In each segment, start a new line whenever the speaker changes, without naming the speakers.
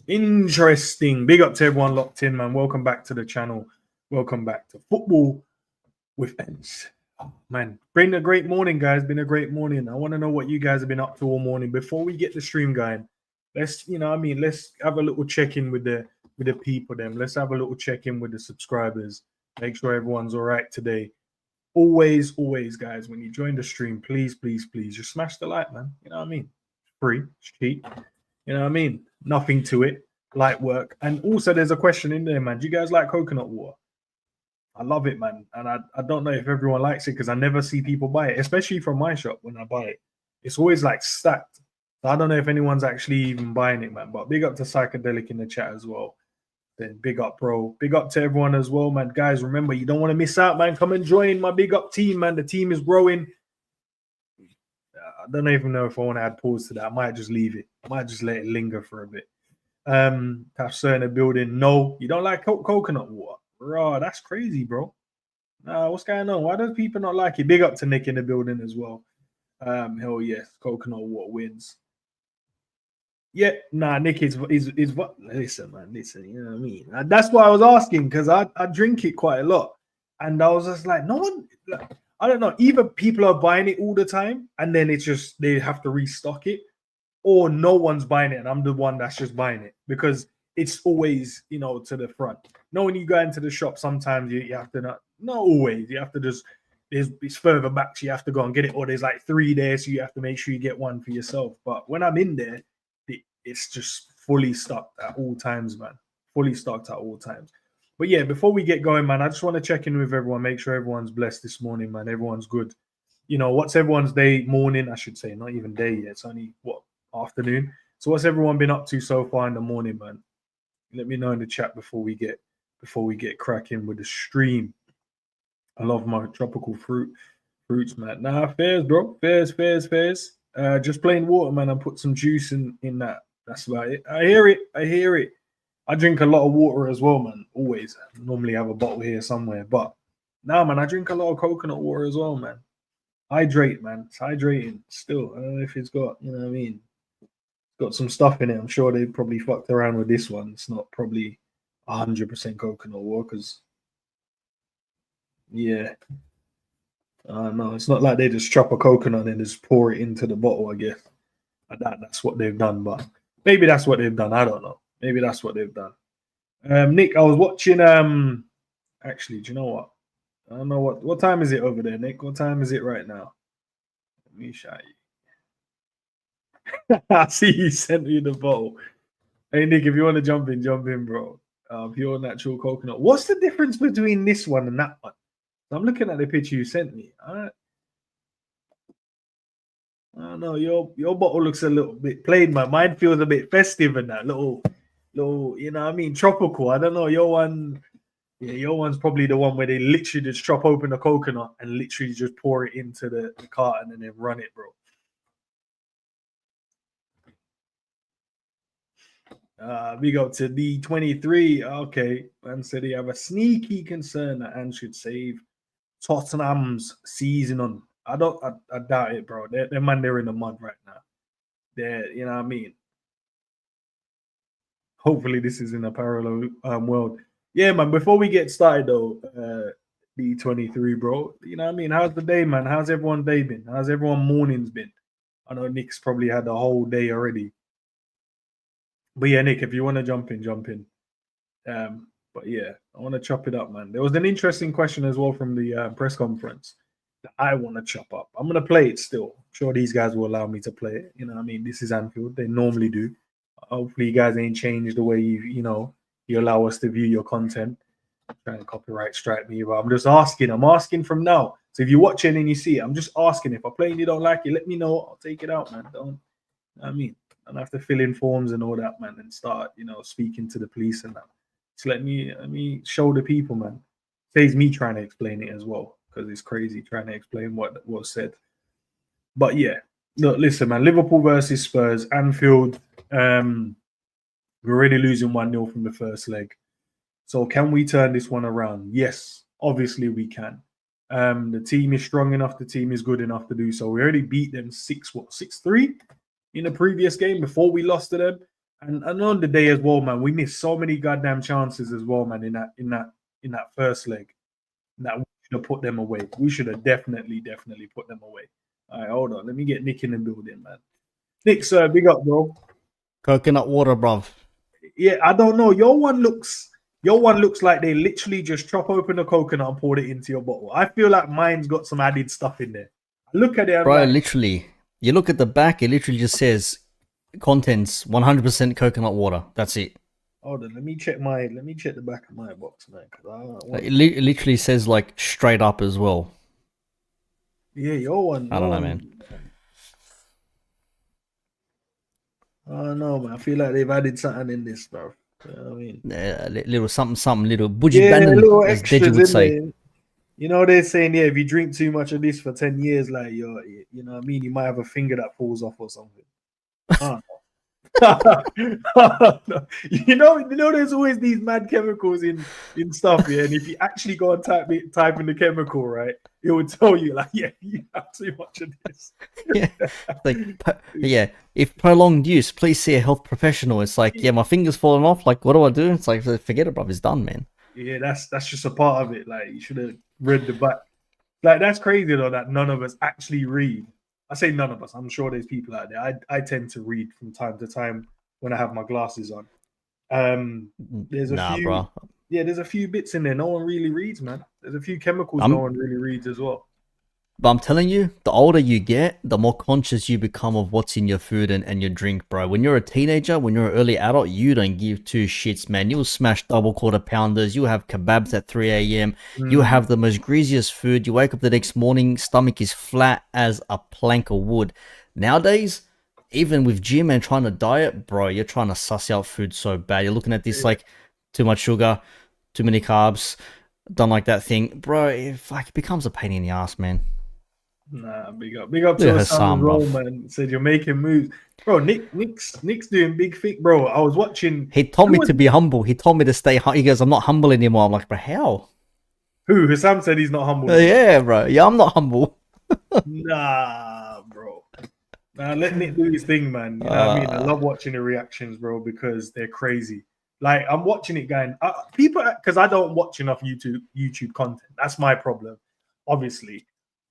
Interesting. Big up to everyone locked in, man. Welcome back to the channel. Welcome back to Football with Ends. Oh, man, been a great morning, guys. Been a great morning. I want to know what you guys have been up to all morning. Before we get the stream going, let's have a little check-in with the people. Then let's have a little check-in with the subscribers. Make sure everyone's all right today. Always, guys, when you join the stream, please, just smash the like, man. You know what I mean? It's free, it's cheap. You know what I mean? Nothing to it. Light work. And also, there's a question in there, man. Do you guys like coconut water? I love it, man. And I don't know if everyone likes it because I never see people buy it, especially from my shop when I buy it. It's always like stacked. So I don't know if anyone's actually even buying it, man. But big up to Psychedelic in the chat as well. Then big up, bro. Big up to everyone as well, man. Guys, remember, you don't want to miss out, man. Come and join my big up team, man. The team is growing. I don't even know if I want to add pause to that. I might just leave it. I might just let it linger for a bit. Tafsir in the building. No, you don't like coconut water. Bro, that's crazy, bro. Nah, what's going on? Why do people not like it? Big up to Nick in the building as well. Hell yes, coconut water wins. Yeah, nah, Nick is what? Listen, man, listen. You know what I mean? That's why I was asking because I drink it quite a lot, and I was just like, no one. I don't know. Either people are buying it all the time, and then it's just they have to restock it, or no one's buying it, and I'm the one that's just buying it because it's always, you know, to the front. No, when you go into the shop, sometimes you have to not always. You have to just it's further back, so you have to go and get it, or there's like 3 there, so you have to make sure you get one for yourself. But when I'm in there, it's just fully stocked at all times, man. Fully stocked at all times. But yeah, before we get going, man, I just want to check in with everyone, make sure everyone's blessed this morning, man. Everyone's good. You know, what's everyone's day, morning, I should say, not even day yet. It's only, afternoon. So what's everyone been up to so far in the morning, man? Let me know in the chat before we get cracking with the stream. I love my tropical fruits, man. Nah, fairs, bro. Fairs. Just plain water, man. I put some juice in that. That's about it. I hear it. I drink a lot of water as well, man. Always. I normally have a bottle here somewhere. But now, man, I drink a lot of coconut water as well, man. Hydrate, man. It's hydrating still. I don't know if it's got, you know what I mean? It's got some stuff in it. I'm sure they probably fucked around with this one. It's not probably 100% coconut water because, yeah. No, it's not like they just chop a coconut and just pour it into the bottle, I guess. That's what they've done, but maybe that's what they've done. I don't know. Maybe that's what they've done. Nick, I was watching. Actually, do you know what? I don't know what time is it over there, Nick? What time is it right now? Let me show you. I see you sent me the bottle. Hey, Nick, if you want to jump in, bro. Pure natural coconut. What's the difference between this one and that one? I'm looking at the picture you sent me. I don't know. Your bottle looks a little bit plain, man. Mine feels a bit festive and that little, you know what I mean, tropical. I don't know. Your one's probably the one where they literally just chop open the coconut and literally just pour it into the carton and then run it, bro. Big up to D23. Okay. Man said he have a sneaky concern that Anne should save Tottenham's season on. I doubt it, bro. They're man, they're in the mud right now. They're, you know what I mean? Hopefully this is in a parallel world. Yeah, man, before we get started though, D23, bro, you know what I mean? How's the day, man? How's everyone's day been? How's everyone morning's been? I know Nick's probably had the whole day already. But yeah, Nick, if you want to jump in. But yeah, I want to chop it up, man. There was an interesting question as well from the press conference that I want to chop up. I'm going to play it still. I'm sure these guys will allow me to play it. You know what I mean? This is Anfield. They normally do. Hopefully you guys ain't changed the way you allow us to view your content. Trying to copyright strike me, but I'm just asking. I'm asking from now. So if you're watching and you see it, I'm just asking. If I play and you don't like it, let me know. I'll take it out, man. I have to fill in forms and all that, man, and start, speaking to the police and that. So let me show the people, man. Saves me trying to explain it as well, because it's crazy trying to explain what was said. But yeah, look, listen, man. Liverpool versus Spurs, Anfield. We're already losing 1-0 from the first leg. So can we turn this one around? Yes, obviously we can. The team is strong enough. The team is good enough to do so. We already beat them 6-3 in the previous game before we lost to them. And on the day as well, man, we missed so many goddamn chances as well, man, in that first leg. That we should have put them away. We should have definitely put them away. All right, hold on. Let me get Nick in the building, man. Nick, sir, big up, bro.
Coconut water, bruv.
Yeah, I don't know. Your one looks like they literally just chop open the coconut and poured it into your bottle. I feel like mine's got some added stuff in there. I look at it, I'm
Bro,
like,
literally, you look at the back, it literally just says contents 100% coconut water. That's it.
hold on, let me check the back of my box, man.
It literally says like straight up as well.
Yeah, your one.
I don't know, man.
Oh no, man. I feel like they've added something in this, bro. You know what I mean?
Little something, little budgie
Yeah,
bannon,
little
as
extras
Deji would
in
say.
there. You know, they're saying, yeah, if you drink too much of this for 10 years, like, you know what I mean? You might have a finger that falls off or something. I you know, there's always these mad chemicals in stuff, yeah. And if you actually go and type in the chemical, right, it would tell you, like, yeah, you have too much of this.
Yeah, like, yeah. If prolonged use, please see a health professional. It's like, yeah, my finger's falling off. Like, what do I do? It's like, forget it, bro. It's done, man.
Yeah, that's just a part of it. Like, you should have read the back. Like, that's crazy though that none of us actually read. I say none of us. I'm sure there's people out there. I tend to read from time to time when I have my glasses on. There's a few.
Bro.
Yeah, there's a few bits in there no one really reads, man. There's a few chemicals no one really reads as well.
But I'm telling you, the older you get, the more conscious you become of what's in your food and your drink, bro. When you're a teenager, when you're an early adult, you don't give two shits, man. You'll smash double quarter pounders. You'll have kebabs at 3 a.m. You'll have the most greasiest food. You wake up the next morning, stomach is flat as a plank of wood. Nowadays, even with gym and trying to diet, bro, you're trying to suss out food so bad. You're looking at this like too much sugar, too many carbs, don't like that thing. Bro, it becomes a pain in the ass, man.
Nah, big up to Hassan as well, man. Said you're making moves, bro. Nick's doing big thing, bro. I was watching.
He told me to be humble. He told me to stay. He goes, I'm not humble anymore. I'm like, bro, how?
Who? Hassan said he's not humble.
Yeah, bro. Yeah, I'm not humble.
Nah, bro. Nah, let Nick do his thing, man. You know what I mean? I love watching the reactions, bro, because they're crazy. Like, I'm watching it going, people, because I don't watch enough YouTube content. That's my problem, obviously.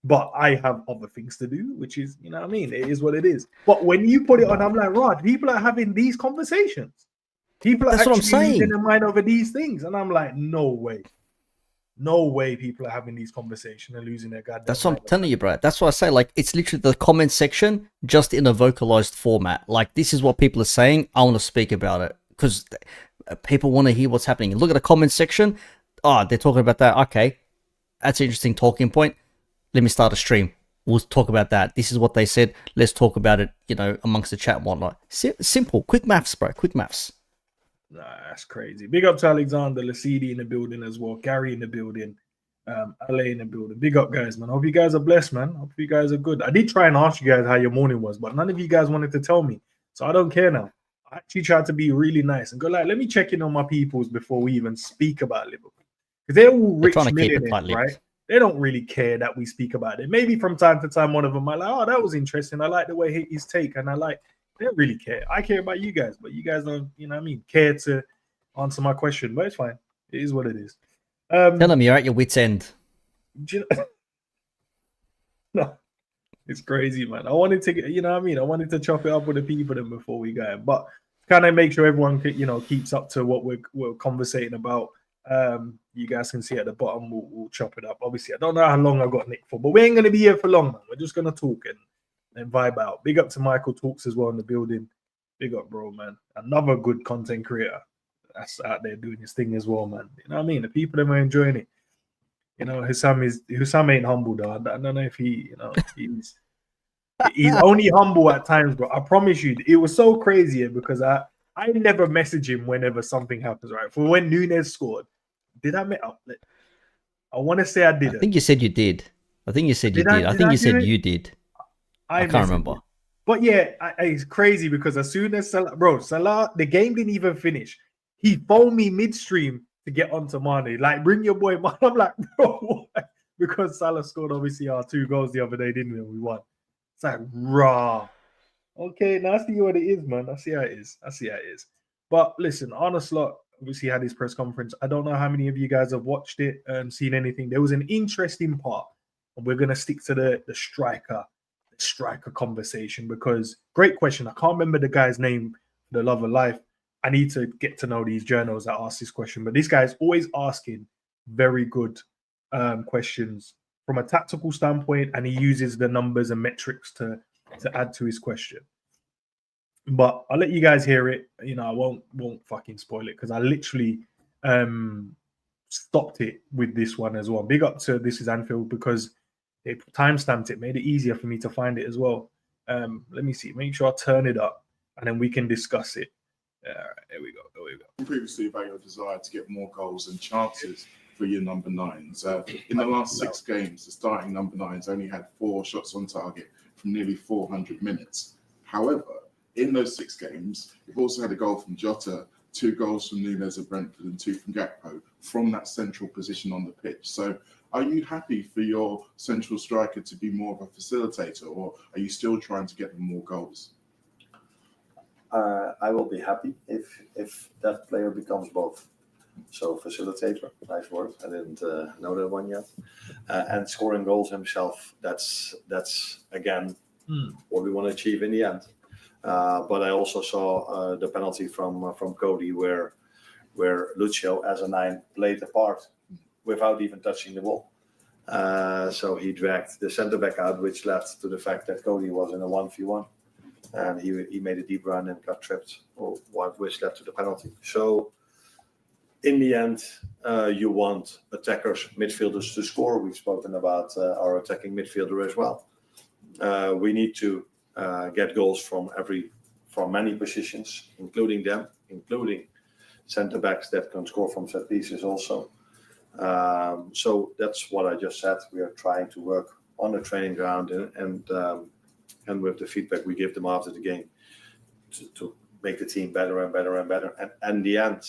But I have other things to do, which is, you know what I mean? It is what it is. But when you put it on, I'm like, Rod, people are having these conversations. People are actually losing their mind over these things. And I'm like, no way. No way people are having these conversations and losing their goddamn.
That's what I'm telling you, bro. That's what I say. Like, it's literally the comment section, just in a vocalized format. Like, this is what people are saying. I want to speak about it. Because people want to hear what's happening. Look at the comment section. Oh, they're talking about that. Okay. That's an interesting talking point. Let me start a stream. We'll talk about that. This is what they said. Let's talk about it, you know, amongst the chat and whatnot. Simple. Quick maths, bro. Quick maths.
Nah, that's crazy. Big up to Alexander Lasidi in the building as well. Gary in the building. LA in the building. Big up, guys, man. Hope you guys are blessed, man. Hope you guys are good. I did try and ask you guys how your morning was, but none of you guys wanted to tell me. So I don't care now. I actually tried to be really nice and go like, let me check in on my peoples before we even speak about Liverpool. Because they're all rich millionaires, right? They don't really care that we speak about it. Maybe from time to time, one of them might like, oh, that was interesting. I like the way he's take. And they don't really care. I care about you guys, but you guys don't, you know what I mean, care to answer my question. But it's fine. It is what it is.
Tell them you're at your wit's end.
No, it's crazy, man. I wanted to, you know what I mean? I wanted to chop it up with the people then before we go. But kind of make sure everyone, you know, keeps up to what we're conversating about. You guys can see at the bottom, we'll chop it up. Obviously, I don't know how long I got Nick for, but we ain't gonna be here for long, man. We're just gonna talk and vibe out. Big up to Michael Talks as well in the building. Big up, bro, man. Another good content creator that's out there doing his thing as well, man. You know what I mean? The people that are enjoying it. You know, Hussam ain't humble though. I don't know if he, you know, he's only humble at times, bro. I promise you, it was so crazy because I never message him whenever something happens, right? For when Nunes scored. Did I make up? I want to say I did.
I think you said you did. I think you said you did. I think you said you did. I can't remember.
But yeah, it's crazy because as soon as Salah, the game didn't even finish. He phoned me midstream to get onto Mane. Like, bring your boy Mane. I'm like, bro, what? Because Salah scored obviously our 2 goals the other day, didn't we? We won. It's like, raw. Okay, now I see what it is, man. I see how it is. I see how it is. But listen, Arne Slot obviously had his press conference. I don't know how many of you guys have watched it, seen anything. There was an interesting part, and we're gonna stick to the striker conversation because great question. I can't remember the guy's name for the love of life. I need to get to know these journals that ask this question, but this guy's always asking very good questions from a tactical standpoint, and he uses the numbers and metrics to add to his question. But I'll let you guys hear it. You know, I won't fucking spoil it because I literally stopped it with this one as well. Big up to This Is Anfield because they timestamped it, made it easier for me to find it as well. Let me see. Make sure I turn it up and then we can discuss it. Here we go. Here we go.
Previously about your desire to get more goals and chances for your number nines. In the last 6 games, the starting number nines only had 4 shots on target from nearly 400 minutes. However, in those 6 games, you've also had a goal from Jota, 2 goals from Nunes of Brentford and 2 from Gakpo from that central position on the pitch. So are you happy for your central striker to be more of a facilitator, or are you still trying to get them more goals?
I will be happy if that player becomes both. So facilitator, nice word. I didn't know that one yet. And scoring goals himself. That's again what we want to achieve in the end. But I also saw the penalty from Cody where Lucio as a 9 played the part without even touching the ball. So he dragged the centre back out, which led to the fact that Cody was in a 1v1. And he made a deep run and got tripped, which led to the penalty. So in the end, you want attackers, midfielders to score. We've spoken about our attacking midfielder as well. We need to get goals from many positions, including centre backs that can score from set pieces also. So that's what I just said. We are trying to work on the training ground and with the feedback we give them after the game to make the team better and better and better. And in the end,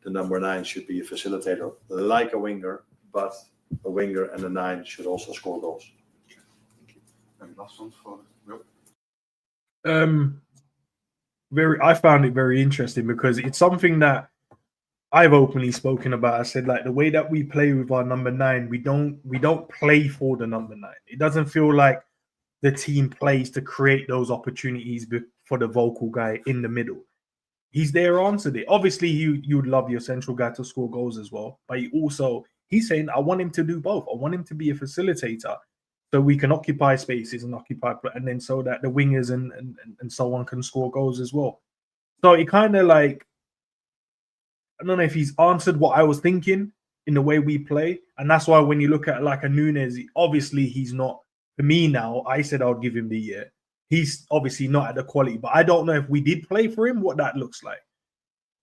the number 9 should be a facilitator, like a winger, but a winger and a 9 should also score goals.
And last one for Will.
I found it very interesting because it's something that I've openly spoken about. I said, like, the way that we play with our number 9, we don't play for the number 9. It doesn't feel like the team plays to create those opportunities for the vocal guy in the middle. He's there answered it. Obviously, you would love your central guy to score goals as well, but he's saying, I want him to do both. I want him to be a facilitator so we can occupy spaces and and then so that the wingers and so on can score goals as well. So it kind of like, I don't know if he's answered what I was thinking in the way we play. And that's why when you look at like a Nunes, obviously he's not, for me now, I said I would give him the year. He's obviously not at the quality, but I don't know if we did play for him, what that looks like.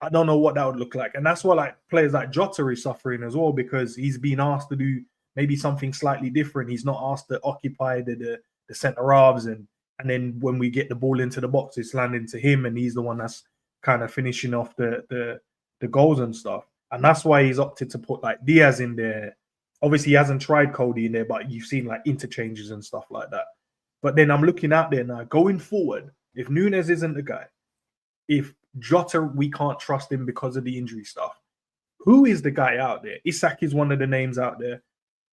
I don't know what that would look like. And that's why like players like Jota is suffering as well, because he's been asked to do maybe something slightly different. He's not asked to occupy the centre halves, and then when we get the ball into the box, it's landing to him, and he's the one that's kind of finishing off the goals and stuff. And that's why he's opted to put like Diaz in there. Obviously, he hasn't tried Cody in there, but you've seen like interchanges and stuff like that. But then I'm looking out there now, going forward, if Nunes isn't the guy, if Jota, we can't trust him because of the injury stuff, who is the guy out there? Isak is one of the names out there.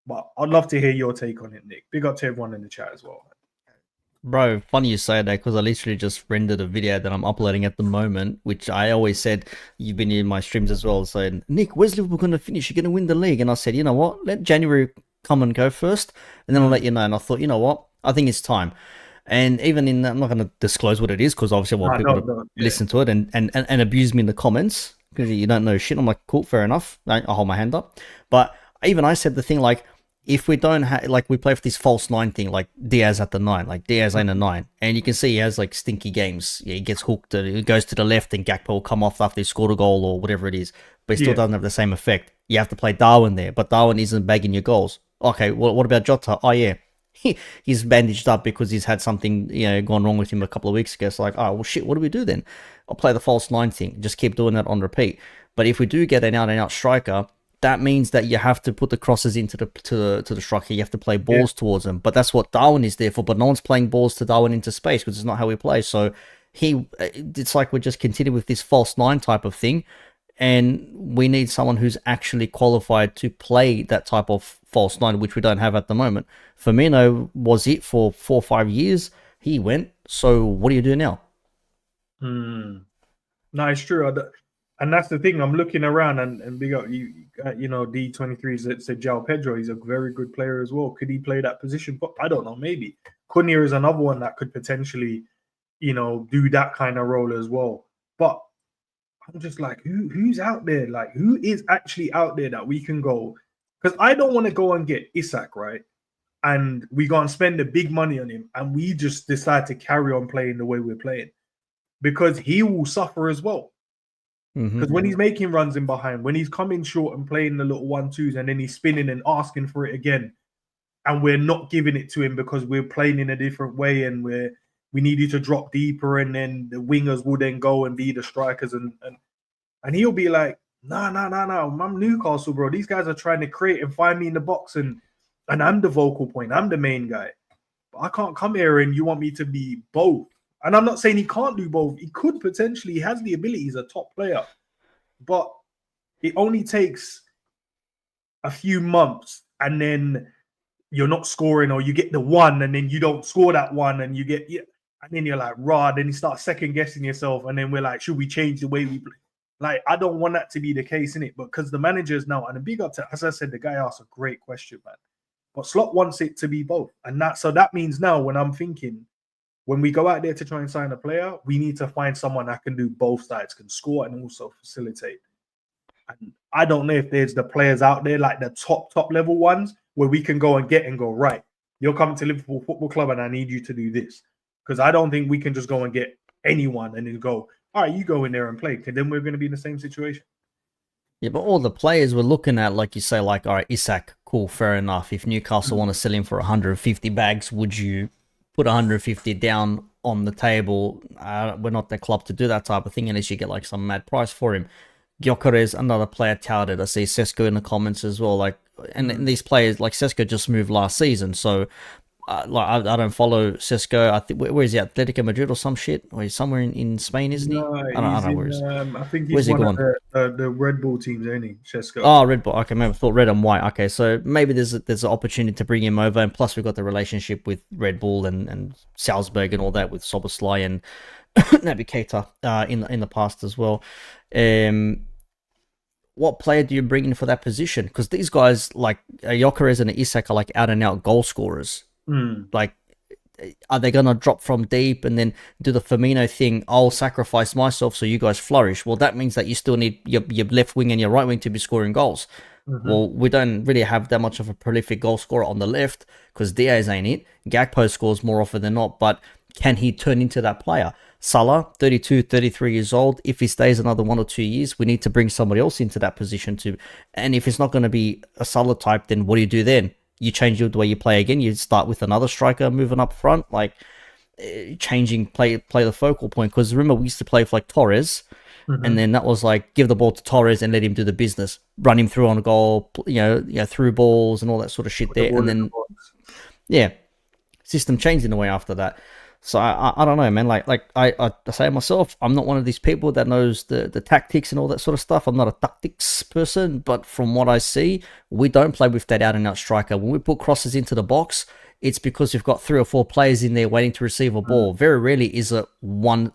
But I'd love to hear your take on it, Nick. Big up to everyone in the chat as well.
Bro, funny you say that because I literally just rendered a video that I'm uploading at the moment, which I always said, you've been in my streams as well, saying, Nick, where's Liverpool going to finish? You're going to win the league. And I said, you know what? Let January come and go first, and then I'll let you know. And I thought, you know what? I think it's time. And even in, I'm not going to disclose what it is because obviously I want people to listen to it and abuse me in the comments because you don't know shit. I'm like, cool, fair enough. I'll hold my hand up. But even I said the thing like, if we don't have, like, we play for this false 9 thing, like Diaz at the 9, like Diaz ain't a 9. And you can see he has like stinky games. Yeah, he gets hooked, he goes to the left and Gakpo will come off after he scored a goal or whatever it is. But he still doesn't have the same effect. You have to play Darwin there, but Darwin isn't bagging your goals. Okay, well, what about Jota? Oh, yeah. He's bandaged up because he's had something, gone wrong with him a couple of weeks ago. So like, oh, well, shit, what do we do then? I'll play the false 9 thing. Just keep doing that on repeat. But if we do get an out-and-out striker, that means that you have to put the crosses into the striker. You have to play balls towards him. But that's what Darwin is there for. But no one's playing balls to Darwin into space because it's not how we play. So it's like we're just continuing with this false nine type of thing. And we need someone who's actually qualified to play that type of false nine, which we don't have at the moment. Firmino was it for 4 or 5 years. He went. So what do you do now?
No, it's true. And that's the thing. I'm looking around and big up you know, D23 said João Pedro. He's a very good player as well. Could he play that position? But I don't know. Maybe Cunha is another one that could potentially, you know, do that kind of role as well. But I'm just like, who's out there? Like, who is actually out there that we can go? Because I don't want to go and get Isak, right? And we go and spend the big money on him, and we just decide to carry on playing the way we're playing, because he will suffer as well. Because when he's making runs in behind, when he's coming short and playing the little 1-2s, and then he's spinning and asking for it again, and we're not giving it to him because we're playing in a different way, and we need you to drop deeper, and then the wingers will then go and be the strikers, and he'll be like, no, I'm Newcastle, bro. These guys are trying to create and find me in the box, and I'm the vocal point. I'm the main guy. But I can't come here and you want me to be both. And I'm not saying he can't do both. He could potentially. He has the ability. He's a top player. But it only takes a few months, and then you're not scoring, or you get the one and then you don't score that one, and you get, and then you're like, rah, then you start second guessing yourself, and then we're like, should we change the way we play? Like, I don't want that to be the case, innit? But because the managers now, and a big up to, as I said, the guy asked a great question, man. But Slot wants it to be both. And that means now, when I'm thinking, when we go out there to try and sign a player, we need to find someone that can do both sides, can score and also facilitate. And I don't know if there's the players out there, like the top level ones, where we can go and get and go, right, you're coming to Liverpool Football Club and I need you to do this. Because I don't think we can just go and get anyone and then go, all right, you go in there and play, because then we're going to be in the same situation.
Yeah, but all the players we're looking at, like you say, like, all right, Isak, cool, fair enough. If Newcastle want to sell him for 150 bags, would you put 150 down on the table? We're not the club to do that type of thing unless you get like some mad price for him. Gyökeres, another player touted. I see Sesko in the comments as well. Like, and these players, like Sesko just moved last season, so like I don't follow Sesko. I think where is he? Atletico Madrid or some shit? Or he's somewhere in Spain, isn't he?
No,
I don't know where he's.
I think
Where's
he's
he
one
going?
of the Red Bull teams, ain't he? Sesko.
Oh, Red Bull. Okay, maybe I thought red and white. Okay, so maybe there's an opportunity to bring him over, and plus we've got the relationship with Red Bull and Salzburg and all that with Soboslai and Naby Keita in the past as well. What player do you bring in for that position? Because these guys like Gyökeres and Isak are like out and out goal scorers. Like, are they gonna drop from deep and then do the Firmino thing? I'll sacrifice myself so you guys flourish. Well, that means that you still need your left wing and your right wing to be scoring goals. Well, we don't really have that much of a prolific goal scorer on the left because Diaz ain't it. Gakpo scores more often than not, but can he turn into that player? Salah, 32, 33 years old. If he stays another 1 or 2 years, we need to bring somebody else into that position too. And if it's not going to be a Salah type, then what do you do then? You change the way you play again. You start with another striker moving up front, like changing play the focal point. Because remember, we used to play with like Torres, and then that was like give the ball to Torres and let him do the business, run him through on a goal, through balls and all that sort of shit there. And then system changed in a way after that. So I don't know, man. Like I say myself, I'm not one of these people that knows the tactics and all that sort of stuff. I'm not a tactics person, but from what I see, we don't play with that out and out striker. When we put crosses into the box, it's because we've got 3 or 4 players in there waiting to receive a ball. Very rarely is it one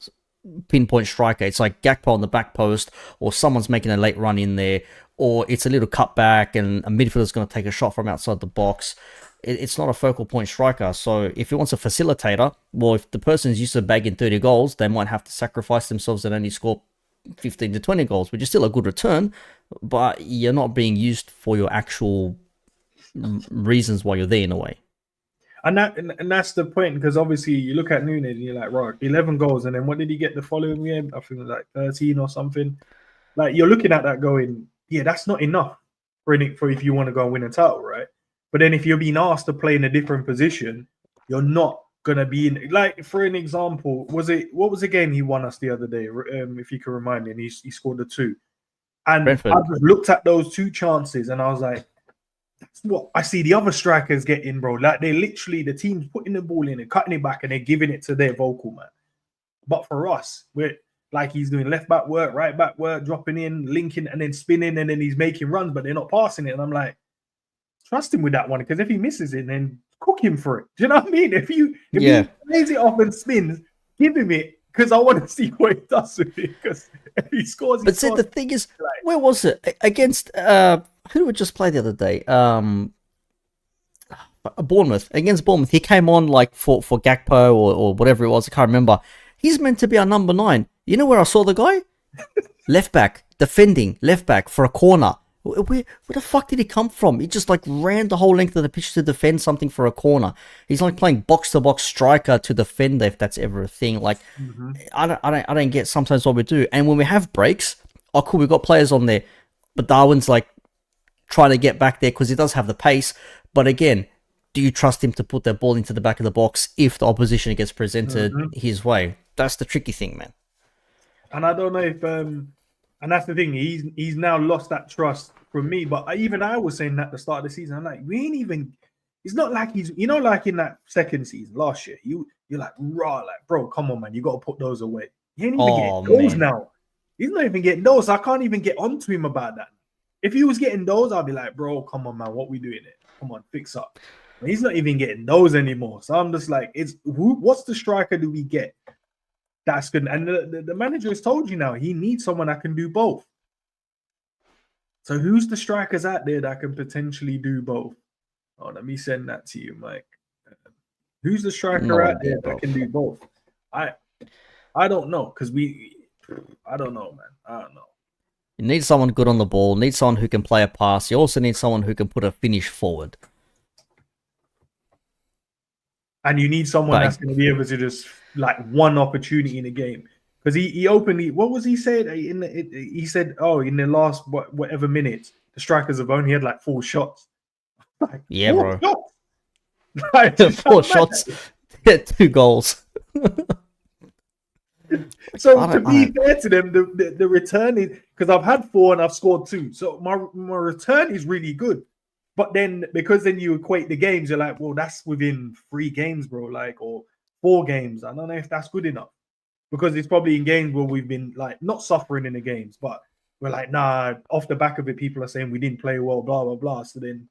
pinpoint striker. It's like Gakpo on the back post, or someone's making a late run in there, or it's a little cutback and a midfielder's going to take a shot from outside the box. It's not a focal point striker. So if he wants a facilitator, well, if the person's used to bagging 30 goals, they might have to sacrifice themselves and only score 15 to 20 goals, which is still a good return, but you're not being used for your actual reasons why you're there in a way.
And that's the point, because obviously you look at Núñez and you're like, right, 11 goals, and then what did he get the following game? I think it was like 13 or something. Like, you're looking at that going, yeah, that's not enough for if you want to go and win a title, right? But then if you're being asked to play in a different position, you're not going to be in. Like, for an example, what was the game he won us the other day? If you can remind me, and he scored the 2. And
Brentford.
I just looked at those 2 chances and I was like, that's what I see the other strikers getting, bro. Like they literally, the team's putting the ball in and cutting it back and they're giving it to their vocal man. But for us, we're like he's doing left back work, right back work, dropping in, linking, and then spinning, and then he's making runs, but they're not passing it. And I'm like, trust him with that one, because if he misses it, then cook him for it. Do you know what I mean? If he plays it off and spins, give him it, because I want to see what he does with it. Because if he scores,
But see, the thing is, where was it? Against who did we just play the other day? Bournemouth. Against Bournemouth. He came on like for Gakpo or whatever it was, I can't remember. He's meant to be our number 9. You know where I saw the guy? Left back, defending, left back for a corner. Where the fuck did he come from? He just like ran the whole length of the pitch to defend something for a corner. He's like playing box to box striker to defender, if that's ever a thing. Like I don't get sometimes what we do. And when we have breaks, oh cool, we've got players on there, but Darwin's like trying to get back there because he does have the pace. But again, do you trust him to put that ball into the back of the box if the opposition gets presented his way? That's the tricky thing, man. And
I don't know if and that's the thing. He's now lost that trust from me. But I was saying that at the start of the season. I'm like, we ain't even. It's not like he's, like in that second season last year. You're like, raw, like, bro, come on, man, you got to put those away. He ain't even getting those now. He's not even getting those. I can't even get onto him about that. If he was getting those, I'd be like, bro, come on, man, what we doing it? Come on, fix up. But he's not even getting those anymore. So I'm just like, what's the striker do we get? That's good. And the manager has told you now he needs someone that can do both. So who's the strikers out there that can potentially do both? Oh, let me send that to you, Mike. Who's the striker out there that can do both? I don't know, because I don't know, man. I don't know.
You need someone good on the ball. Need someone who can play a pass. You also need someone who can put a finish forward.
And you need someone that's going to be able to just like one opportunity in a game. Because he openly, what was he saying? He said, in the last whatever minutes, the strikers have only had like 4 shots. Like,
yeah, 4
bro. Like,
4 shots, 2 goals.
So to be fair to them, the return is, because I've had 4 and I've scored 2. So my return is really good. But then, because then you equate the games, you're like, well, that's within 3 games, bro, like, or 4 games. I don't know if that's good enough, because it's probably in games where we've been like not suffering in the games, but we're like, nah, off the back of it, people are saying we didn't play well, blah, blah, blah. So then,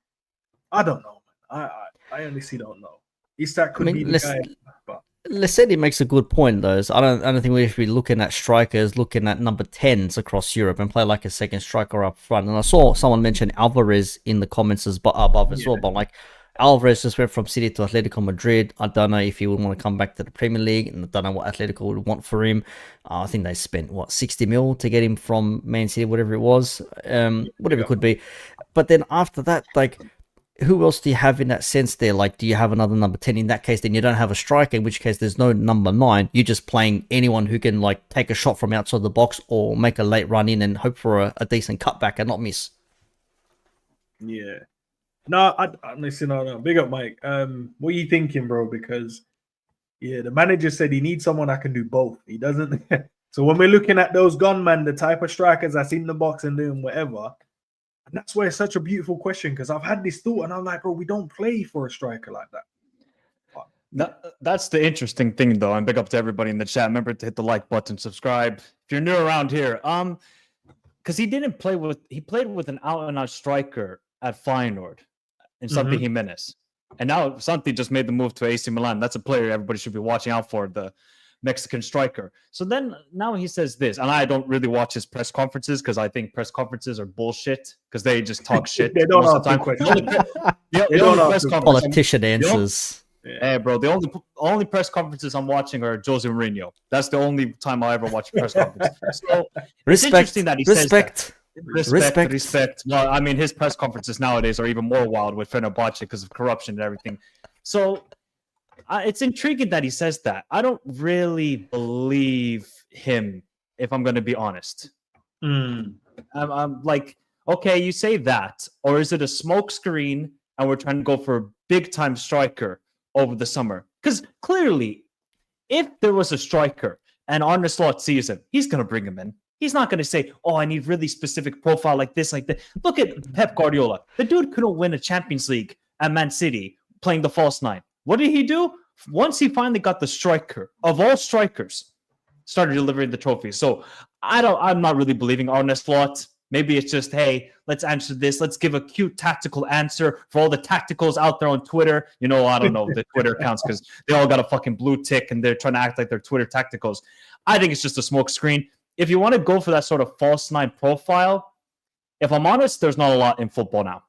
I don't know, man. I honestly don't know. Isak could be the guy, but
Lesedi makes a good point, though. I don't think we should be looking at strikers, looking at number 10s across Europe and play like a second striker up front. And I saw someone mention Alvarez in the comments above as well. But like, Alvarez just went from City to Atletico Madrid. I don't know if he would want to come back to the Premier League, and I don't know what Atletico would want for him. I think they spent 60 mil to get him from Man City, whatever it was, whatever it could be. But then after that, like, who else do you have in that sense there? Like, do you have another number 10? In that case, then you don't have a striker, in which case there's no number 9. You're just playing anyone who can, like, take a shot from outside the box or make a late run in and hope for a decent cutback and not miss.
Yeah. No, listen, no. Big up, Mike. What are you thinking, bro? Because, the manager said he needs someone that can do both. He doesn't. So when we're looking at those gunmen, the type of strikers that's in the box and doing whatever, and that's why it's such a beautiful question, because I've had this thought and I'm like, bro, we don't play for a striker like that.
That's the interesting thing, though. And big up to everybody in the chat. Remember to hit the like button, subscribe if you're new around here. Because he played with an out-and-out striker at Feyenoord in Santi Jimenez, and now Santi just made the move to AC Milan. That's a player everybody should be watching out for, the Mexican striker. So then now he says this, and I don't really watch his press conferences because I think press conferences are bullshit because they just talk shit.
They don't ask questions.
Politician answers.
Hey, bro, the only press conferences I'm watching are Jose Mourinho. That's the only time I'll ever watch a press conference. So it's interesting that he says that. Respect. Well, I mean, his press conferences nowadays are even more wild with Fenerbahce because of corruption and everything. So it's intriguing that he says that. I don't really believe him, if I'm going to be honest. I'm like, okay, you say that, or is it a smoke screen and we're trying to go for a big-time striker over the summer? Because clearly, if there was a striker and Arne Slot sees him, he's going to bring him in. He's not going to say, "Oh, I need really specific profile like this, like that." Look at Pep Guardiola. The dude couldn't win a Champions League at Man City playing the false nine. What did he do? Once he finally got the striker of all strikers, started delivering the trophies. So I'm not really believing Arne's slot. Maybe it's just, hey, let's answer this. Let's give a cute tactical answer for all the tacticals out there on Twitter. You know, I don't know the Twitter accounts because they all got a fucking blue tick and they're trying to act like they're Twitter tacticals. I think it's just a smoke screen. If you want to go for that sort of false nine profile, if I'm honest, there's not a lot in football now.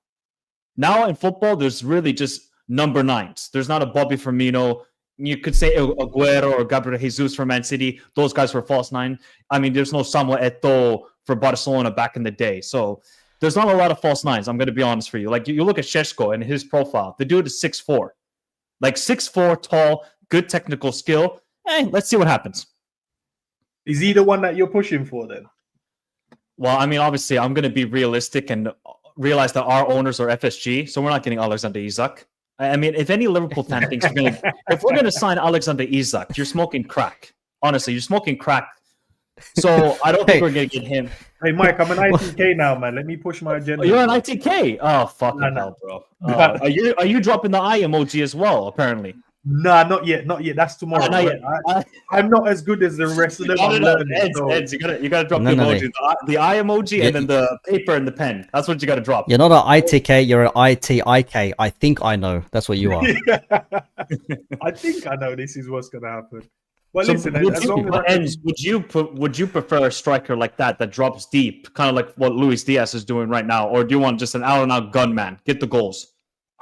Now in football, there's really just number nines. There's not a Bobby Firmino. You could say Aguero or Gabriel Jesus for Man City. Those guys were false nine. I mean, there's no Samuel Eto'o for Barcelona back in the day. So there's not a lot of false nines. I'm going to be honest for you. Like you look at Šeško and his profile. The dude is 6'4". Like 6'4", tall, good technical skill. Hey, let's see what happens.
Is he the one that you're pushing for then?
Well, I mean, obviously, I'm going to be realistic and realize that our owners are FSG, so we're not getting Alexander Isak. I mean, if any Liverpool fan thinks if we're going to sign Alexander Isak, you're smoking crack. Honestly, you're smoking crack. So I don't think we're going to get him.
Hey, Mike, I'm an ITK now, man. Let me push my agenda.
You're an ITK? Oh, fucking hell, bro. Are you dropping the eye emoji as well, apparently?
Nah, not yet. That's tomorrow.
Not yet.
I'm not as good as the rest of them.
Eds, you gotta drop the emoji. The eye emoji and then the paper and the pen. That's what you gotta drop.
You're not an ITK, you're an ITIK. I think I know. That's what you are.
I think I know this is what's gonna happen. Well,
So
listen,
would you prefer a striker like that drops deep, kind of like what Luis Diaz is doing right now, or do you want just an out-and-out gunman, get the goals?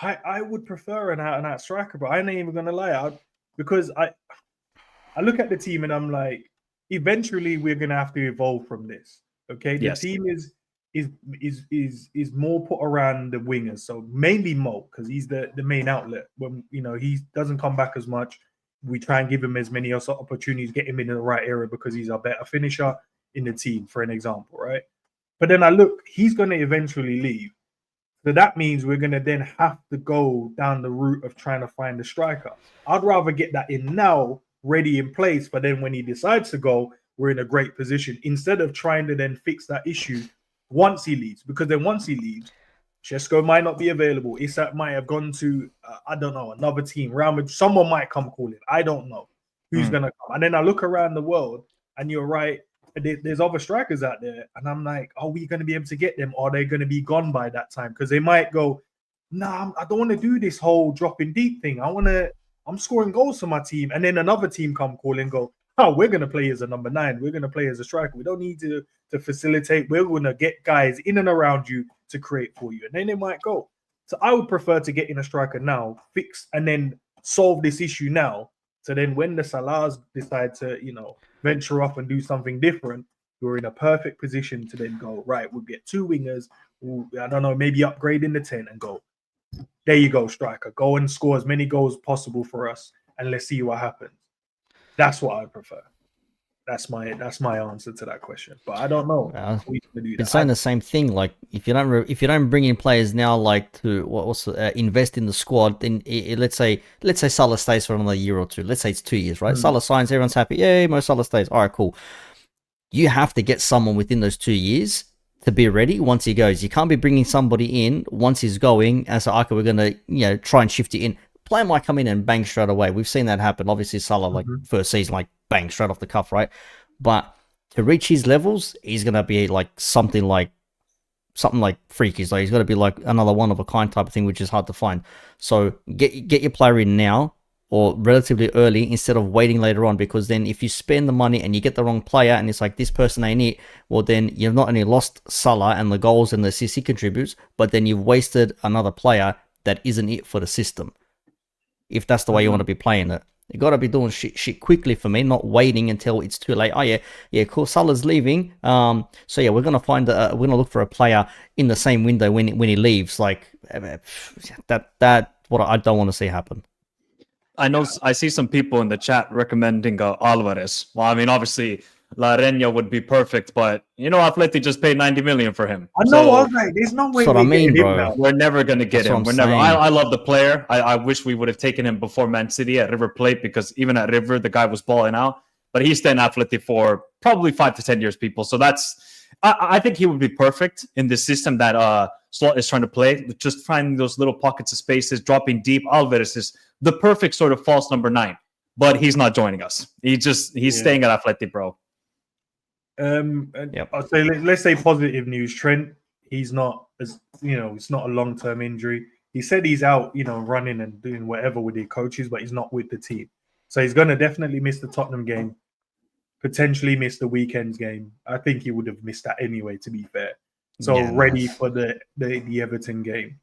I would prefer an out-and-out striker, but I ain't even gonna lie, because I look at the team and I'm like, eventually we're gonna have to evolve from this. Okay, the team is more put around the wingers, so mainly Mo, because he's the main outlet. When he doesn't come back as much, we try and give him as many opportunities, get him in the right area because he's a better finisher in the team, for an example, right? But then I look, he's gonna eventually leave. So that means we're going to then have to go down the route of trying to find a striker. I'd rather get that in now, ready in place, but then when he decides to go, we're in a great position instead of trying to then fix that issue once he leaves. Because then once he leaves, Šeško might not be available. Isak might have gone to, I don't know, another team. Real Madrid, someone might come calling. I don't know who's going to come. And then I look around the world, and you're right, there's other strikers out there, and I'm like, are we going to be able to get them? Or are they going to be gone by that time? Because they might go, nah, I don't want to do this whole dropping deep thing. I'm scoring goals for my team. And then another team come call and go, oh, we're going to play as a number 9. We're going to play as a striker. We don't need to facilitate. We're going to get guys in and around you to create for you. And then they might go. So I would prefer to get in a striker now, fix, and then solve this issue now. So then when the Salahs decide to, venture off and do something different, you're in a perfect position to then go, right, we'll get 2 wingers, I don't know, maybe upgrade in the 10 and go, there you go, striker. Go and score as many goals possible for us, and let's see what happens. That's what I prefer. That's my answer to that question. But I don't know.
Been saying the same thing. Like if you don't bring in players now, like to invest in the squad, then let's say Salah stays for another year or two. Let's say it's 2 years, right? Salah signs, everyone's happy. Yay, Mo Salah stays. All right, cool. You have to get someone within those 2 years to be ready once he goes. You can't be bringing somebody in once he's going and say, okay, we're gonna try and shift you in. Player might come in and bang straight away. We've seen that happen. Obviously, Salah, like first season, like bang straight off the cuff, right? But to reach his levels, he's gonna be like something like freaky. Like he's gonna be like another one of a kind type of thing, which is hard to find. So get your player in now or relatively early instead of waiting later on, because then if you spend the money and you get the wrong player and it's like this person ain't it, well then you've not only lost Salah and the goals and the assists he contributes, but then you've wasted another player that isn't it for the system. If that's the way you want to be playing it, you got to be doing shit quickly for me, not waiting until it's too late. Oh yeah, cool. Salah's leaving. So yeah, we're gonna look for a player in the same window when he leaves. Like that, what I don't want to see happen.
I know. I see some people in the chat recommending Alvarez. Well, I mean, obviously, La Reña would be perfect, but Atleti just paid 90 million for him.
I know, all right. There's no way
we're never gonna get him. We're never. I love the player. I wish we would have taken him before Man City at River Plate, because even at River, the guy was balling out. but he's staying Athletic for probably 5 to 10 years, people. So I think he would be perfect in the system that Slot is trying to play, just finding those little pockets of spaces, dropping deep. Alvarez is the perfect sort of false number 9, but he's not joining us. He's staying at Athletic, bro.
I'll say, let's say positive news. Trent, he's not, as it's not a long-term injury. He said he's out, running and doing whatever with the coaches, but he's not with the team. So he's going to definitely miss the Tottenham game, potentially miss the weekend's game. I think he would have missed that anyway, to be fair. So ready for the Everton game.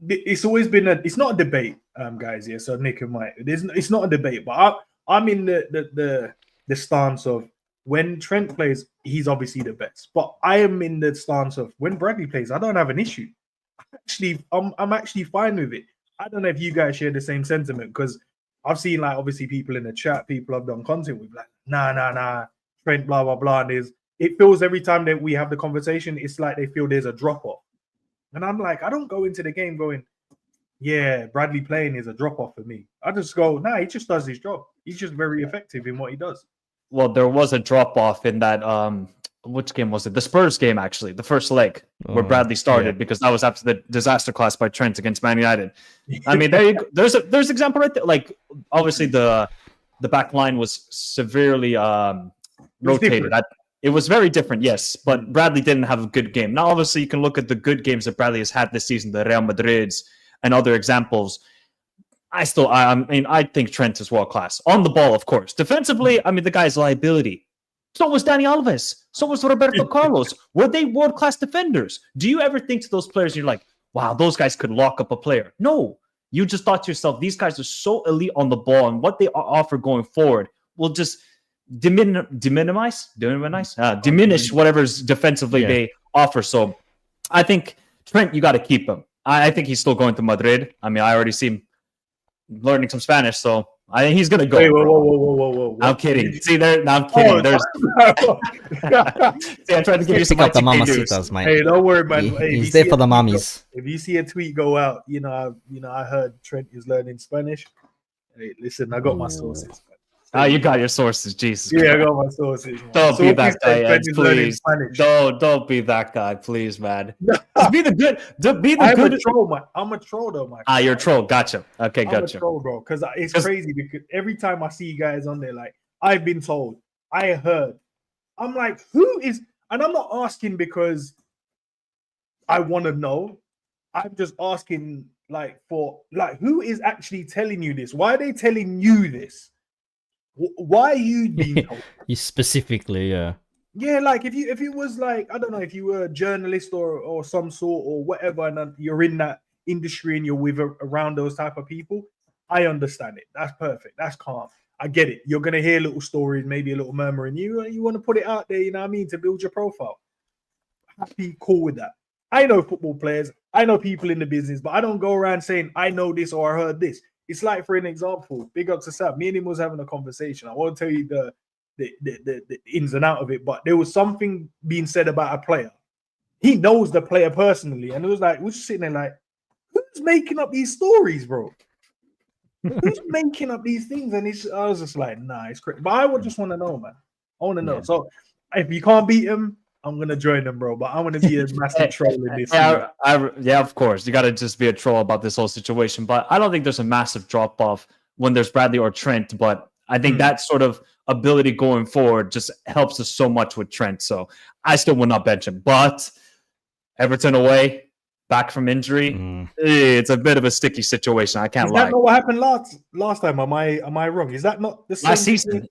It's always been it's not a debate, guys. Yeah, so Nick and Mike, it's not a debate, but I'm in the stance of when Trent plays, he's obviously the best. But I am in the stance of when Bradley plays, I don't have an issue. I'm actually fine with it. I don't know if you guys share the same sentiment, because I've seen like obviously people in the chat, people I've done content with, like nah, Trent, blah blah blah. And it feels every time that we have the conversation, it's like they feel there's a drop off, and I'm like, I don't go into the game going, yeah, Bradley playing is a drop off for me. I just go, nah, he just does his job. He's just very effective in what he does.
Well, there was a drop off in that which game was it? The Spurs game, actually, the first leg where Bradley started, because that was after the disaster class by Trent against Man United. I mean, there's example right there. Like obviously the back line was severely rotated. It was very different, yes, but Bradley didn't have a good game. Now, obviously, you can look at the good games that Bradley has had this season, the Real Madrids and other examples. I think Trent is world class on the ball, of course. Defensively, I mean, the guy's liability. So was Dani Alves. So was Roberto Carlos. Were they world-class defenders? Do you ever think to those players, you're like, wow, those guys could lock up a player? No. You just thought to yourself, these guys are so elite on the ball, and what they offer going forward will just diminish whatever's defensively they offer. So I think Trent, you got to keep him. I think he's still going to Madrid. I mean, I already see him learning some Spanish, so I think he's gonna go.
Wait, whoa.
I'm kidding. See there? No, I'm kidding. See, I'm trying to give you some
up the mamacitas, mate.
Hey, don't worry, man.
He's there for the mummies.
If you see a tweet go out, I heard Trent is learning Spanish. Hey, listen, I got my sources.
You got your sources, Jesus.
Yeah, I got my sources. Man.
Don't be that guy, Ed, please. Don't be that guy, please, man. Just be the good.
I'm a troll, man. I'm a troll, though, man.
You're a troll. Gotcha. Okay, gotcha.
I'm a troll, bro. Because it's crazy. Because every time I see you guys on there, like I've been told, I heard. I'm like, who is? And I'm not asking because I want to know. I'm just asking, who is actually telling you this? Why are they telling you this? Why are you being told?
You specifically, yeah.
Yeah, like if it was like, I don't know, if you were a journalist or some sort or whatever, and you're in that industry and you're with around those type of people, I understand it. That's perfect. That's calm. I get it. You're gonna hear little stories, maybe a little murmuring. You want to put it out there, you know what I mean, to build your profile. Happy, cool with that. I know football players, I know people in the business, but I don't go around saying I know this or I heard this. It's like, for an example, big up to Sam. Me and him was having a conversation. I won't tell you the ins and out of it, but there was something being said about a player. He knows the player personally, and it was like we're just sitting there like, who's making up these stories, bro? Who's making up these things? And I was just like, nah, it's crazy. But I would just want to know, man. I want to know. Yeah. So if you can't beat him, I'm gonna join them, bro. But I want to be a massive troll in this.
Yeah, of course. You got to just be a troll about this whole situation. But I don't think there's a massive drop off when there's Bradley or Trent. But I think that sort of ability going forward just helps us so much with Trent. So I still will not bench him. But Everton away, back from injury, it's a bit of a sticky situation. I can't lie.
Is that not what happened last time? Am I wrong? Is that not the same
last season?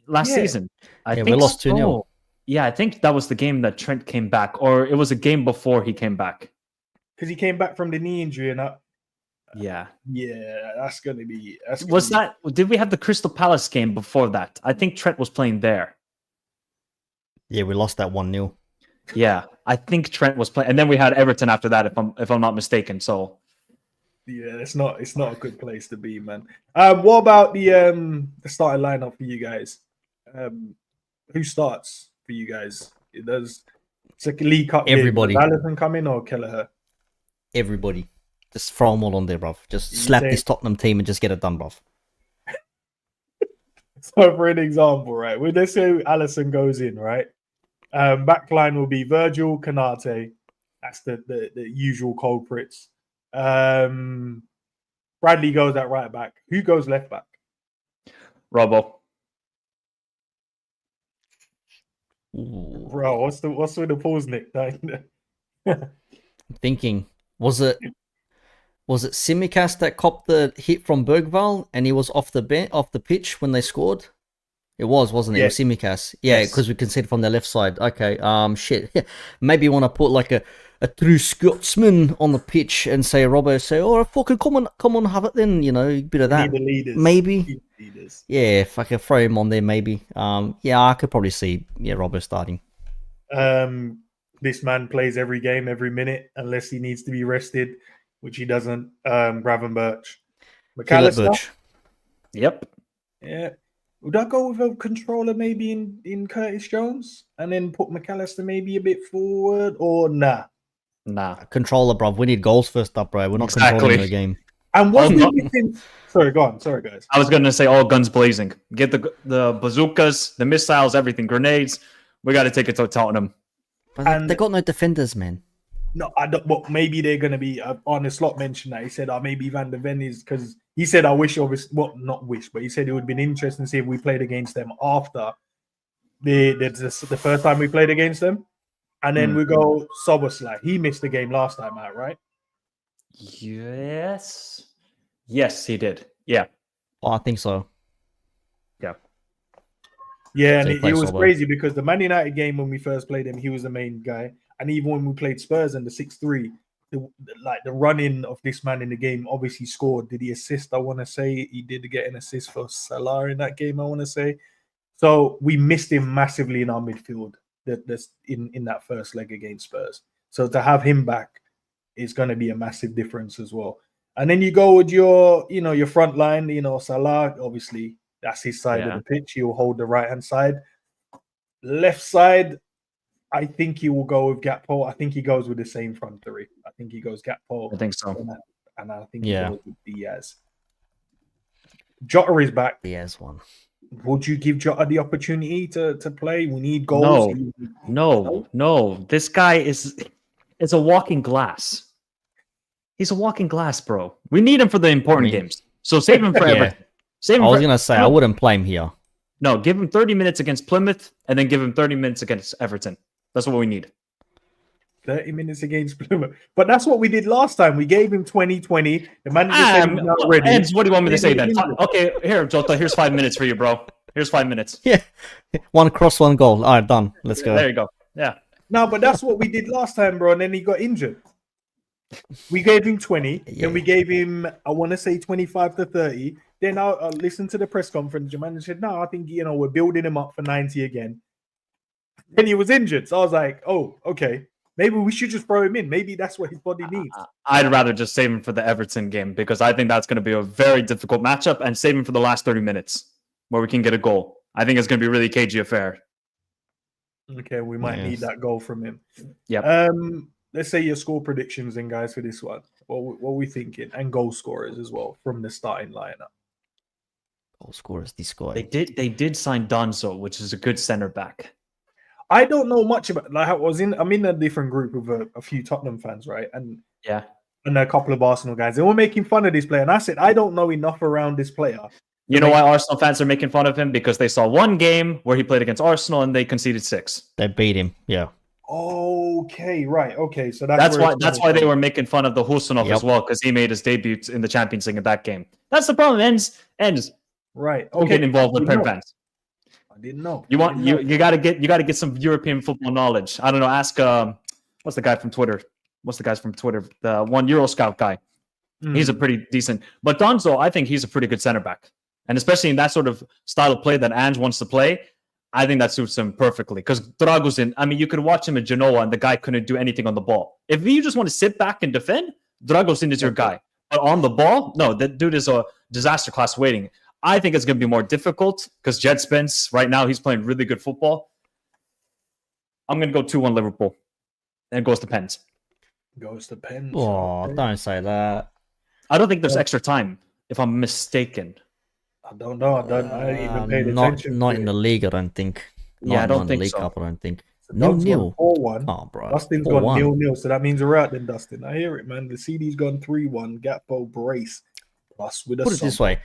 Last season, I think
we lost 2-0.
Yeah, I think that was the game that Trent came back, or it was a game before he came back.
Because he came back from the knee injury, and
yeah,
that's gonna be.
Did we have the Crystal Palace game before that? I think Trent was playing there.
Yeah, we lost that 1-0.
Yeah, I think Trent was playing, and then we had Everton after that, if I'm not mistaken. So
yeah, it's not a good place to be, man. What about the starting lineup for you guys? Who starts for you guys? It's like a League Cup.
Everybody.
Does Alisson come in or Kelleher?
Everybody. Just throw them all on there, bruv. Just slap this Tottenham team and just get it done, bruv.
So for an example, right, well, let's say Allison goes in, right? Back line will be Virgil, Kanate. That's the usual culprits. Bradley goes at right back. Who goes left back?
Robbo.
Bro, what's with the pause, Nick?
Thinking, was it Simicast that copped the hit from Bergvall and he was off the pitch when they scored? It was, wasn't it?
Yeah.
It was Simicast. Yeah,
Yes.
because we conceded from the left side. Okay, shit. Maybe you want to put like a true Scotsman on the pitch and say, Robbo, say, oh, fucking come on, have it then, you know, a bit of that.
Need the leaders.
Maybe.
Leaders.
Yeah, if I could throw him on there, maybe. Yeah, I could probably see, Robbo starting.
This man plays every game, every minute, unless he needs to be rested, which he doesn't. Gravenberch.
Philip
McAllister.
Birch.
Yep.
Yeah. Would I go with a controller maybe in Curtis Jones and then put McAllister maybe a bit forward, or nah?
Nah.
Controller, bro. We need goals first up, bro. We're not
Exactly.
controlling the game.
And what we missing? Sorry, go on. Sorry, guys.
I was going to say all guns blazing. Get the bazookas, the missiles, everything, grenades. We got to take it to Tottenham.
But they got no defenders, man.
No, I don't. Well, maybe they're going to be on the slot. Mentioned that he said, maybe Van der Ven is, because he said, I wish, obviously, well, not wish, but he said it would have been interesting to see if we played against them after the first time we played against them, and then we go Soboslai. He missed the game last time out, right?
Yes, he did. Yeah.
Oh, I think so.
Yeah,
So
and
he
it was
Sobo.
crazy because the Man United game when we first played him, he was the main guy, and even when we played Spurs in the 6-3, the run-in of this man in the game obviously scored. Did he assist? I want to say he did get an assist for Salah in that game, I want to say. So we missed him massively in our midfield in that first leg against Spurs. So to have him back is going to be a massive difference as well. And then you go with your front line, Salah, obviously that's his side of the pitch. He'll hold the right-hand side. Left side, I think he will go with Gakpo. I think he goes with the same front three. I think he goes Gakpo.
I think so.
And I think he goes with Diaz. Jota is back.
Diaz one.
Would you give Jota the opportunity to play? We need goals.
No. This guy is a walking glass. He's a walking glass, bro. We need him for the important games. So save him for Everton.
I was going to say, I wouldn't play him here.
No, give him 30 minutes against Plymouth and then give him 30 minutes against Everton. That's what we need.
30 minutes against Plymouth. But that's what we did last time. We gave him 20-20. The manager said he's not ready.
And what do you want me to say then? Okay, here, Jota, here's 5 minutes for you, bro. Here's 5 minutes.
Yeah. One cross, one goal. All right, done. Let's go.
There you go. Yeah.
No, but that's what we did last time, bro. And then he got injured. We gave him 20. Then we gave him, I want to say 25 to 30. Then I listened to the press conference. Your manager said, no, I think, we're building him up for 90 again. Then he was injured. So I was like, oh, okay. Maybe we should just throw him in. Maybe that's what his body needs.
I'd rather just save him for the Everton game because I think that's going to be a very difficult matchup, and save him for the last 30 minutes where we can get a goal. I think it's going to be a really cagey affair.
Okay, we might need that goal from him.
Yeah.
Let's say your score predictions then, guys, for this one. What are we thinking? And goal scorers as well from the starting lineup.
Goal scorers, this guy.
They did sign Donzo, which is a good center back.
I don't know much about. I'm in a different group with a few Tottenham fans, right? And a couple of Arsenal guys, and we're making fun of this player. And I said I don't know enough around this player.
You know why Arsenal fans are making fun of him? Because they saw one game where he played against Arsenal and they conceded 6.
They beat him. Yeah.
Okay, right. Okay, so
that's why they were making fun of the Husanov as well, because he made his debut in the Champions League in that game. That's the problem. Ends.
Right.
Don't get involved with Prem fans.
I didn't know.
You gotta get some European football knowledge. I don't know. Ask what's the guy from Twitter? The one Euroscout guy. He's a pretty decent. But Donzo, I think he's a pretty good center back, and especially in that sort of style of play that Ange wants to play, I think that suits him perfectly. Because Dragusin, I mean, you could watch him at Genoa, and the guy couldn't do anything on the ball. If you just want to sit back and defend, Dragusin is your guy. But on the ball, no, that dude is a disaster class waiting. I think it's going to be more difficult because Jed Spence, right now, he's playing really good football. I'm going to go 2-1 Liverpool. And it goes to pens.
Oh, don't say that.
I don't think there's extra time, if I'm mistaken.
I don't know. I didn't even pay attention.
Not in the league, I don't think.
Yeah, I don't
in
think
the League
so.
Cup, I don't think.
So Doug's gone
0-0.
4-1.
Oh, bro.
Dustin's
4-1.
gone 0-0. So that means we're out then, Dustin. I hear it, man. The CD's gone 3-1. Gakpo brace. Plus with a
Put it this
sub.
way.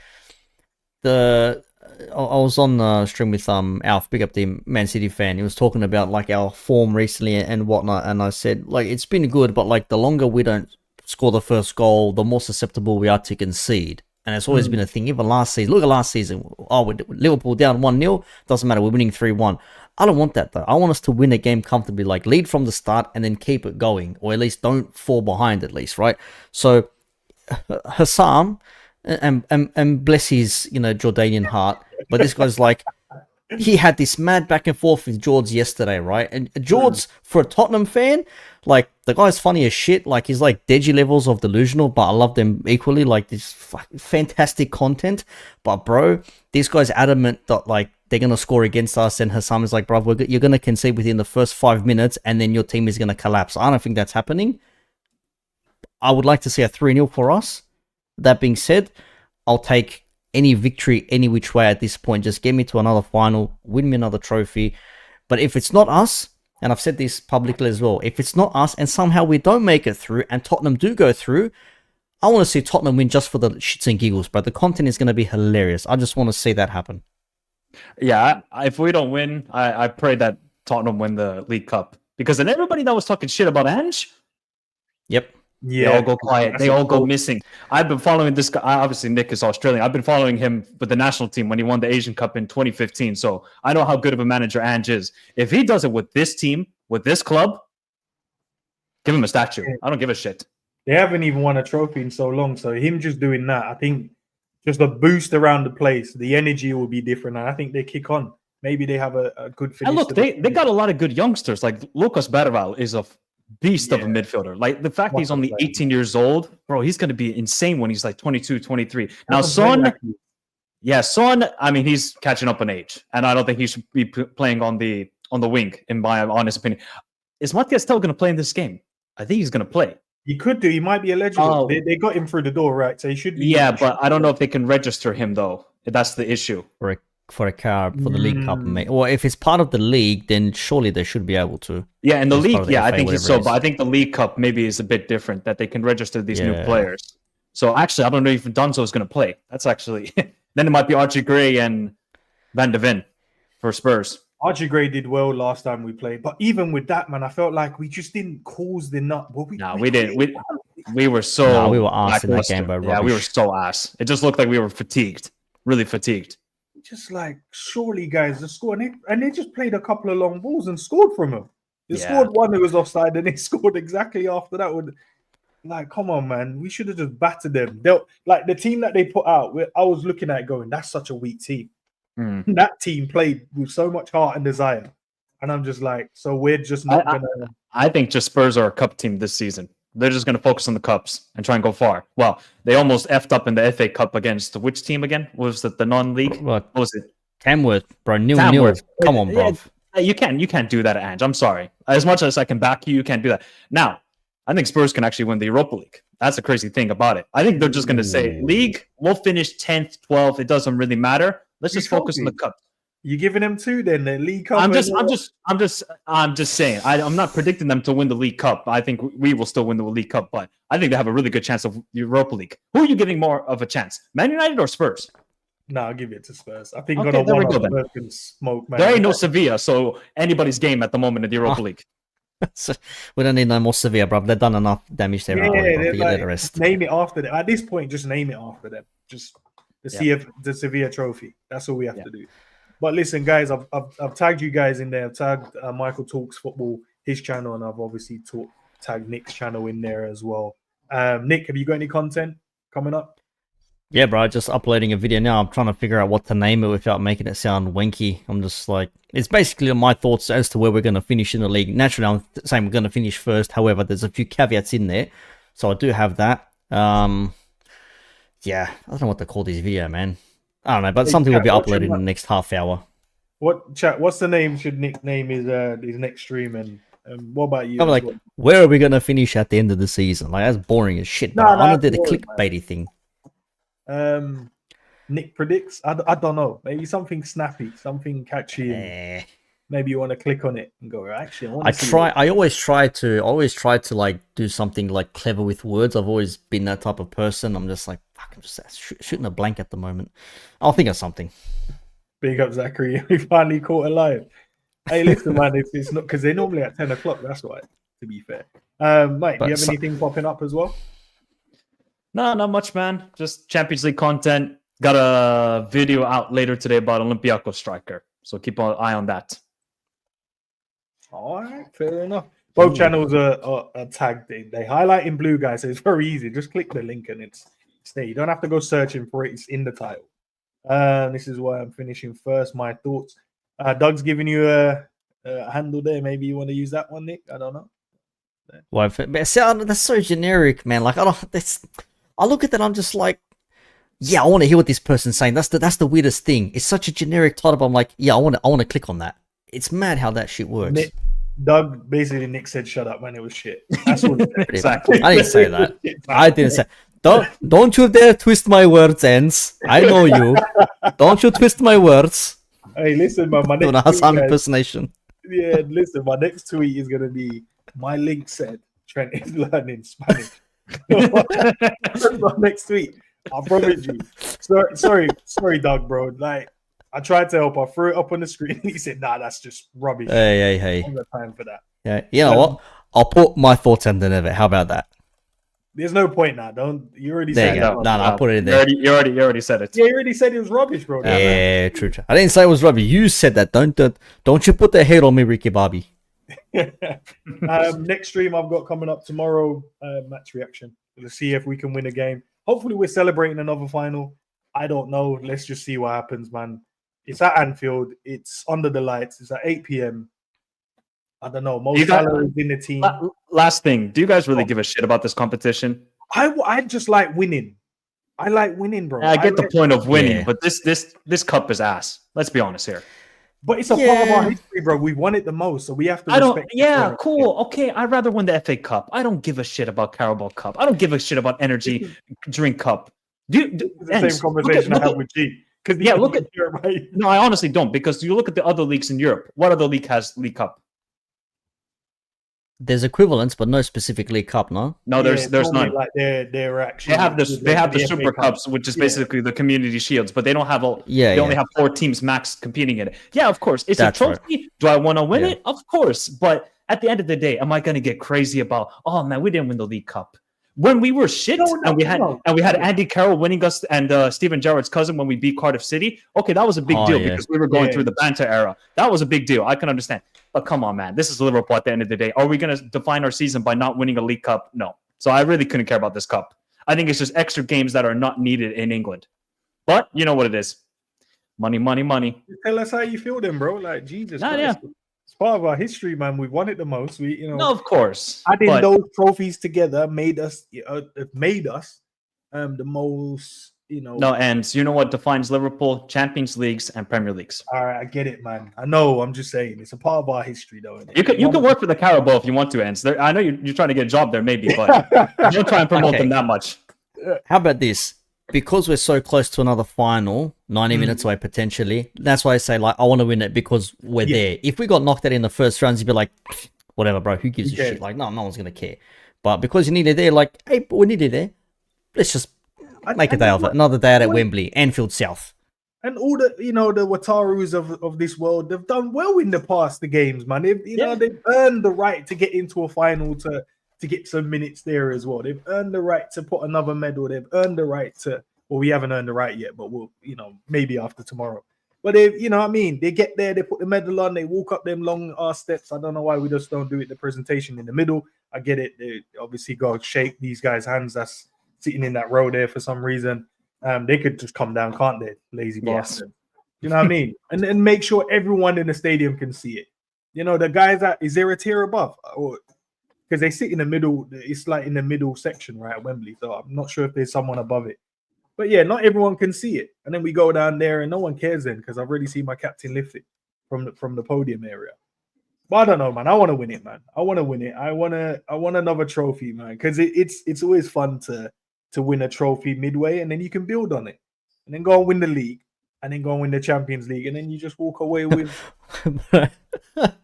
I was on stream with Alf, big up the Man City fan. He was talking about like our form recently and whatnot, and I said like it's been good, but like the longer we don't score the first goal, the more susceptible we are to concede. And it's always been a thing. Even last season, look at last season. Oh, with Liverpool down 1-0, doesn't matter. We're winning 3-1. I don't want that though. I want us to win a game comfortably, like lead from the start and then keep it going, or at least don't fall behind. At least, right? So Hassam. And bless his, Jordanian heart. But this guy's like, he had this mad back and forth with George yesterday, right? And George, for a Tottenham fan, like, the guy's funny as shit. Like, he's like Deji levels of delusional, but I love them equally. Like, this fantastic content. But, bro, this guy's adamant that, like, they're going to score against us. And Hassam is like, bro, you're going to concede within the first 5 minutes, and then your team is going to collapse. I don't think that's happening. I would like to see a 3-0 for us. That being said, I'll take any victory any which way at this point. Just get me to another final, win me another trophy. But if it's not us, and I've said this publicly as well, if it's not us and somehow we don't make it through and Tottenham do go through, I want to see Tottenham win just for the shits and giggles, but the content is going to be hilarious. I just want to see that happen.
Yeah, if we don't win, I pray that Tottenham win the League Cup. Because then everybody that was talking shit about Ange,
Yep.
Yeah, they all go quiet. They all go missing. I've been following this guy. Obviously, Nick is Australian. I've been following him with the national team when he won the Asian Cup in 2015. So I know how good of a manager Ange is. If he does it with this team, with this club, give him a statue. I don't give a shit.
They haven't even won a trophy in so long. So him just doing that, I think just a boost around the place, the energy will be different. And I think they kick on. Maybe they have a good finish.
And look, they got a lot of good youngsters. Like Lucas Berval is a beast of a midfielder. Like the fact he's only 18 years old, bro, he's going to be insane when he's like 22, 23. Now, Son, I mean, he's catching up in age, and I don't think he should be playing on the wing, in my honest opinion. Is Matias still going to play in this game? I think he's going to play.
He could do. He might be eligible. They got him through the door, right? So he should be.
Yeah, but I don't know if they can register him, though. That's the issue.
For the League Cup, mate. Or if it's part of the league, then surely they should be able to.
Yeah, in the league, I think he's so. But I think the League Cup maybe is a bit different, that they can register these new players. So actually, I don't know if Dunzo is going to play. That's actually then it might be Archie Gray and Van de Ven for Spurs.
Archie Gray did well last time we played, but even with that, man, I felt like we just didn't cause the nut.
We didn't. We were so.
We were ass in that game, bro.
Yeah, we were so ass. It just looked like we were fatigued, really fatigued.
Just like, surely, guys, the score, and they just played a couple of long balls and scored from them. They scored one that was offside, and they scored exactly after that. Like, come on, man, we should have just battered them. Like the team that they put out, I was looking at it going, that's such a weak team. That team played with so much heart and desire, and I'm just like, so we're just not gonna.
I think just Spurs are a cup team this season. They're just going to focus on the cups and try and go far. Well, they almost effed up in the FA Cup against which team again? Was it the non-league?
What
was it?
Tamworth, bro. 0-0. Come on, bro.
You can't do that, Ange. I'm sorry. As much as I can back you, you can't do that. Now, I think Spurs can actually win the Europa League. That's the crazy thing about it. I think they're just going to say, League, we'll finish 10th, 12th. It doesn't really matter. Let's just focus on the cup.
You giving them two then? The League Cup.
I'm just saying. I'm not predicting them to win the League Cup. I think we will still win the League Cup, but I think they have a really good chance of Europa League. Who are you giving more of a chance? Man United or Spurs?
No, I'll give it to Spurs. I think
there we go then.
Smoke, man.
There ain't no Sevilla, so anybody's game at the moment in the Europa League.
So we don't need no more Sevilla, bro. They've done enough damage to everybody.
Like, the rest. Name it after them. At this point, just name it after them. Just the Sevilla trophy. That's all we have to do. But listen, guys, I've tagged you guys in there. I've tagged Michael Talks Football, his channel, and I've obviously tagged Nick's channel in there as well. Nick, have you got any content coming up?
Yeah, bro, just uploading a video now. I'm trying to figure out what to name it without making it sound wanky. I'm just like, it's basically my thoughts as to where we're going to finish in the league. Naturally, I'm saying we're going to finish first. However, there's a few caveats in there. So I do have that. Yeah, I don't know what to call this video, man. I don't know, but something will be uploaded in the next half hour.
What's the name? Should Nick name his next stream? And what about you?
I'm like, where are we gonna finish at the end of the season? Like, that's boring as shit. But I want to do the clickbaity thing.
Nick predicts. I don't know. Maybe something snappy, something catchy. And maybe you want to click on it and go. Actually,
I always try to like do something like clever with words. I've always been that type of person. I'm just like, fuck, I'm just shooting a blank at the moment. I'll think of something.
Big up, Zachary. We finally caught a lion. Hey, listen, man, it's not because they're normally at 10 o'clock. That's why, to be fair. Mate, do you have anything popping up as well?
No, not much, man. Just Champions League content. Got a video out later today about Olympiacos striker. So keep an eye on that.
All right, fair enough. Both channels are tagged. They highlight in blue, guys, so it's very easy. Just click the link and it's there. You don't have to go searching for it. It's in the title. This is why I'm finishing first. My thoughts. Doug's giving you a handle there. Maybe you want to use that one, Nick. I don't know.
Well, that's so generic, man. Like I look at that. I'm just like, yeah, I want to hear what this person's saying. That's the weirdest thing. It's such a generic title. I'm like, yeah, I want to click on that. It's mad how that shit works.
Nick said, "Shut up, man. It was shit." That's what
exactly.
I didn't say that. I didn't say. Don't you dare twist my words, Ends. I know you. Don't you twist my words.
Hey, listen, man. My next
tweet, impersonation.
Yeah, listen. My next tweet is gonna be my link said Trent is learning Spanish. That's my next tweet. I promise you. Sorry, Doug, bro. Like, I tried to help. I threw it up on the screen. He said, "Nah, that's just rubbish."
Hey.
I don't have time for that.
Yeah, you know what? I'll put my thoughts in the of it. How about that?
There's no point now. You already
there
said
you go. No, I'll put it in there.
You already said it.
Yeah, you already said it was rubbish, bro.
Yeah, true. I didn't say it was rubbish. You said that. Don't you put the hate on me, Ricky Bobby.
Next stream I've got coming up tomorrow, match reaction. Let's see if we can win a game. Hopefully we're celebrating another final. I don't know. Let's just see what happens, man. It's at Anfield. It's under the lights. It's at 8 p.m. I don't know. Most salaries in the team.
Last thing. Do you guys really give a shit about this competition?
I just like winning. I like winning, bro.
I get the point of winning, but this cup is ass. Let's be honest here.
But it's a part of our history, bro. We won it the most, so we have to respect it.
Yeah, cool. Okay, I'd rather win the FA Cup. I don't give a shit about Carabao Cup. I don't give a shit about Energy Drink Cup.
It's the same conversation I have with G.
No, I honestly don't, because you look at the other leagues in Europe. What other league has League Cup?
There's equivalents, but no specific League Cup, no?
No, there's none.
Like they're actually
they have the Super Cups, which is basically the Community Shields, but they don't have they only have 4 teams max competing in it. Yeah, of course. It's a trophy. Right. Do I want to win it? Of course. But at the end of the day, am I going to get crazy about, oh man, we didn't win the League Cup? When we were shit and we had Andy Carroll winning us and Steven Gerrard's cousin when we beat Cardiff City. Okay, that was a big deal because we were going through the banter era. That was a big deal. I can understand. But come on, man. This is Liverpool at the end of the day. Are we going to define our season by not winning a League Cup? No. So I really couldn't care about this cup. I think it's just extra games that are not needed in England. But you know what it is. Money, money, money.
Tell us how you feel then, bro. Like, Jesus Christ. Yeah. It's part of our history, man. We've won it the most.
No, of course.
Adding those trophies together made us the most,
No, and you know what defines Liverpool? Champions Leagues and Premier Leagues.
All right, I get it, man. I know. I'm just saying it's a part of our history, though.
You can work for the Carabao if you want to, Ends. I know you're trying to get a job there, maybe, but don't try and promote them that much.
How about this? Because we're so close to another final, 90 minutes away potentially, that's why I say, like, I want to win it because we're there. If we got knocked out in the first rounds, you'd be like, whatever, bro, who gives a shit? Like, no one's going to care. But because you're nearly there, like, hey, we're nearly there, let's just make a day of it. Another day out at Wembley, Anfield South.
And all the, the Watarus of this world, they've done well in the past, the games, man. They've earned the right to get into a final to get some minutes there as well. They've earned the right to put another medal. They've earned the right to, well, we haven't earned the right yet, but we'll, maybe after tomorrow. But they, they get there, they put the medal on, they walk up them long ass steps. I don't know why we just don't do it, the presentation in the middle. I get it. They obviously got to shake these guys' hands that's sitting in that row there for some reason. They could just come down, can't they? Lazy bastard. You know what I mean? And make sure everyone in the stadium can see it. The guys is there a tier above? Or because they sit in the middle, it's like in the middle section, right, at Wembley. So I'm not sure if there's someone above it. But yeah, not everyone can see it. And then we go down there and no one cares then because I've already seen my captain lift it from the podium area. But I don't know, man. I want to win it, man. I want to win it. I want another trophy, man. Because it's always fun to win a trophy midway and then you can build on it. and then go and win the league, and then go and win the Champions League, and then you just walk away with.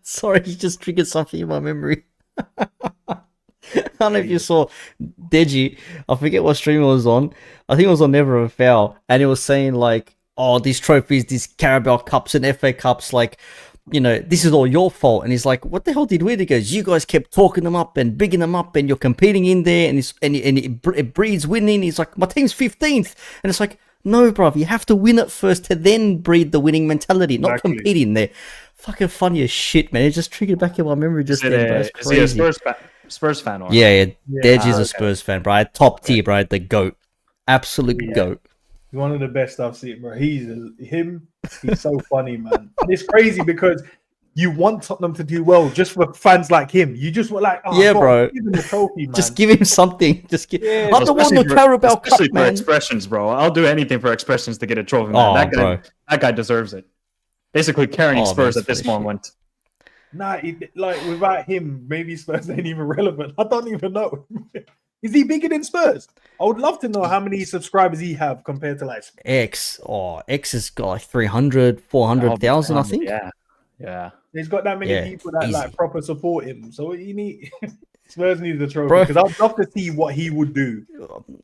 Sorry, you just triggered something in my memory. I don't know if you saw Deji. I forget what stream it was on. I think it was on Never a Foul, and it was saying like, "Oh, these trophies, these Carabao Cups and FA Cups, like, you know, this is all your fault." And he's like, "What the hell did we do?" He goes, "You guys kept talking them up and bigging them up, and you're competing in there, and it breeds winning." He's like, "My team's 15th," and it's like, "No, bruv, you have to win it first to then breed the winning mentality, not competing there." Fucking funny as shit, man. It just triggered back in my memory just then, bro. It's crazy.
Is he a Spurs fan? Or?
Yeah. Dej is a Spurs fan, bro. Top tier, bro. The GOAT. Absolute GOAT.
He's one of the best I've seen, bro. He's so funny, man. And it's crazy because you want Tottenham to do well just for fans like him. You just were like, oh,
yeah, bro.
Give him the trophy, man.
Just give him something. Just give.
Yeah,
I don't want the Carabao Cup,
especially
man.
for expressions, bro. I'll do anything for expressions to get a trophy, man. That guy deserves it. Basically carrying Spurs at this moment.
Nah, like without him, maybe Spurs ain't even relevant. I don't even know. Is he bigger than Spurs? I would love to know how many subscribers he have compared to like
X. X has got like 300, 400,000, I think.
Yeah.
He's got that many people that like proper support him. So you need Spurs needs a trophy because I'd love to see what he would do.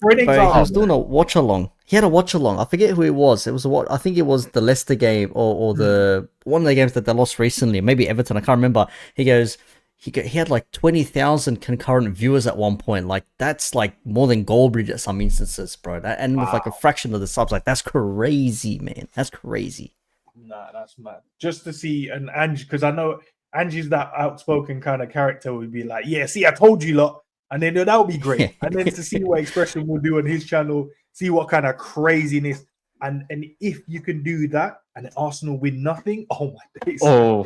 For an example,
he was doing a watch along. He had a watch along. I forget who it was. It was I think it was the Leicester game or the one of the games that they lost recently. Maybe Everton. I can't remember. He goes. He had like 20,000 concurrent viewers at one point. Like that's like more than Goldbridge at some instances, bro. And with like a fraction of the subs, like that's crazy, man. That's crazy.
Nah, that's mad. Just to see and Angie, because I know Angie's that outspoken kind of character would be like, yeah, see, I told you lot. And then that would be great. And then to see what Expression will do on his channel, see what kind of craziness. And if you can do that and Arsenal win nothing, oh my days.
Oh,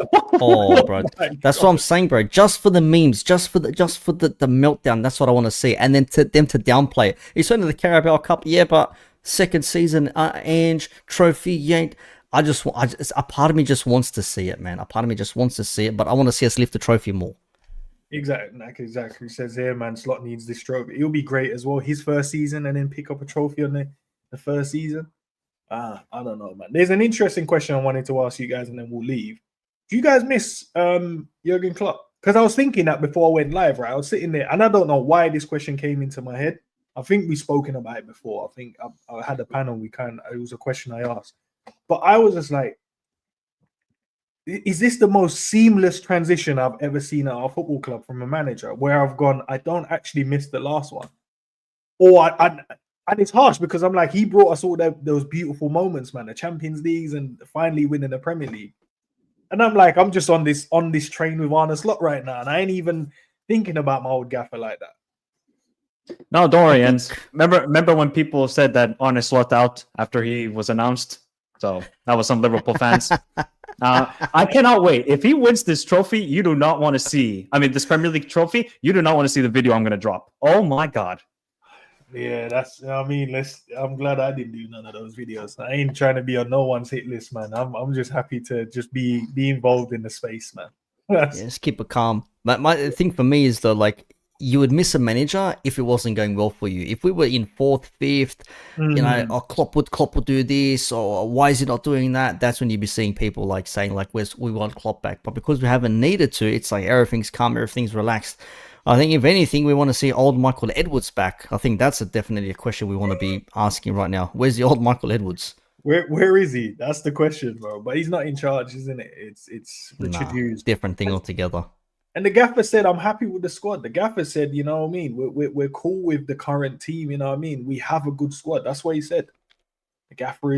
bro. That's what I'm saying, bro. Just for the memes, just for the meltdown. That's what I want to see. And then to them to downplay it. It's only the Carabao Cup, yeah, but second season, Ange, trophy, yank. A part of me just wants to see it, man. A part of me just wants to see it, but I want to see us lift the trophy more.
Exactly. He says here, man, Slot needs this trophy. It'll be great as well. His first season and then pick up a trophy on the first season. I don't know, man. There's an interesting question I wanted to ask you guys and then we'll leave. Do you guys miss Jurgen Klopp? Because I was thinking that before I went live, right? I was sitting there and I don't know why this question came into my head. I think we've spoken about it before. I think I had a panel. It was a question I asked. But I was just like, is this the most seamless transition I've ever seen at our football club from a manager where I've gone, I don't actually miss the last one? And it's harsh because I'm like, he brought us all those beautiful moments, man, the Champions Leagues and finally winning the Premier League. And I'm like, I'm just on this train with Arne Slot right now. And I ain't even thinking about my old gaffer like that.
No, don't worry. And remember when people said that Arne Slot out after he was announced? So that was some Liverpool fans. I cannot wait. If he wins this trophy, you do not want to see. I mean, this Premier League trophy, you do not want to see the video I'm going to drop. Oh my God.
Yeah, I'm glad I didn't do none of those videos. I ain't trying to be on no one's hit list, man. I'm just happy to just be involved in the space, man.
Just keep it calm. But my thing for me is though, like, you would miss a manager if it wasn't going well for you. If we were in 4th, 5th, you know, or Klopp would do this, or why is he not doing that? That's when you'd be seeing people like saying like, we want Klopp back. But because we haven't needed to, it's like everything's calm, everything's relaxed. I think if anything, we want to see old Michael Edwards back. I think that's definitely a question we want to be asking right now. Where's the old Michael Edwards?
Where is he? That's the question, bro. But he's not in charge, isn't it? It's Richard Hughes.
Different thing altogether.
And the gaffer said, I'm happy with the squad. The gaffer said, you know what I mean? We're cool with the current team, you know what I mean? We have a good squad. That's what he said. The gaffer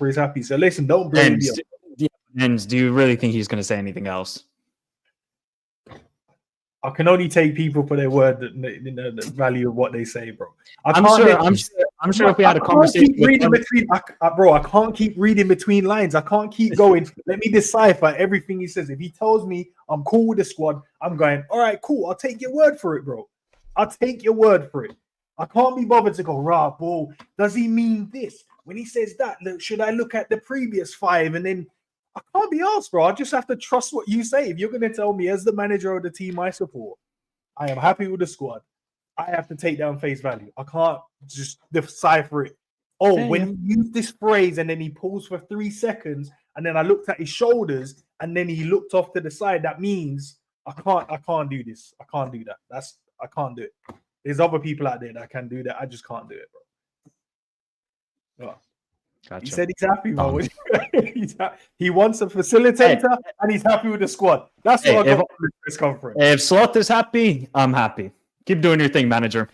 is happy. So listen, don't blame me.
And do you really think he's going to say anything else?
I can only take people for their word, the value of what they say, bro.
I'm sure if we had a conversation,
I can't keep reading between lines. I can't keep going. Let me decipher everything he says. If he tells me I'm cool with the squad, I'm going, all right, cool. I'll take your word for it, bro. I'll take your word for it. I can't be bothered to go, rah, bro. Does he mean this? When he says that, should I look at the previous 5 and then I can't be asked, bro. I just have to trust what you say. If you're going to tell me as the manager of the team I support, I am happy with the squad, I have to take down face value. I can't just decipher it Oh,
Yeah,
when
yeah.
he used this phrase and then he paused for 3 seconds, and then I looked at his shoulders and then he looked off to the side. That means I can't do this. I can't do that. I can't do it. There's other people out there that can do that. I just can't do it, bro. Oh.
Gotcha.
He said he's happy, bro. He wants a facilitator and he's happy with the squad. That's what I got from this conference.
If Slot is happy, I'm happy. Keep doing your thing, manager.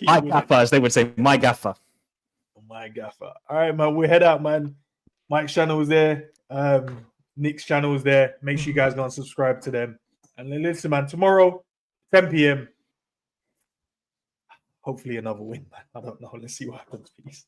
My gaffer, as they would say. My gaffer.
My gaffer. All right, man. We head out, man. Mike's channel is there. Nick's channel is there. Make sure you guys go and subscribe to them. And then listen, man. Tomorrow, 10 p.m. Hopefully another win, man. I don't know. Let's see what happens. Peace.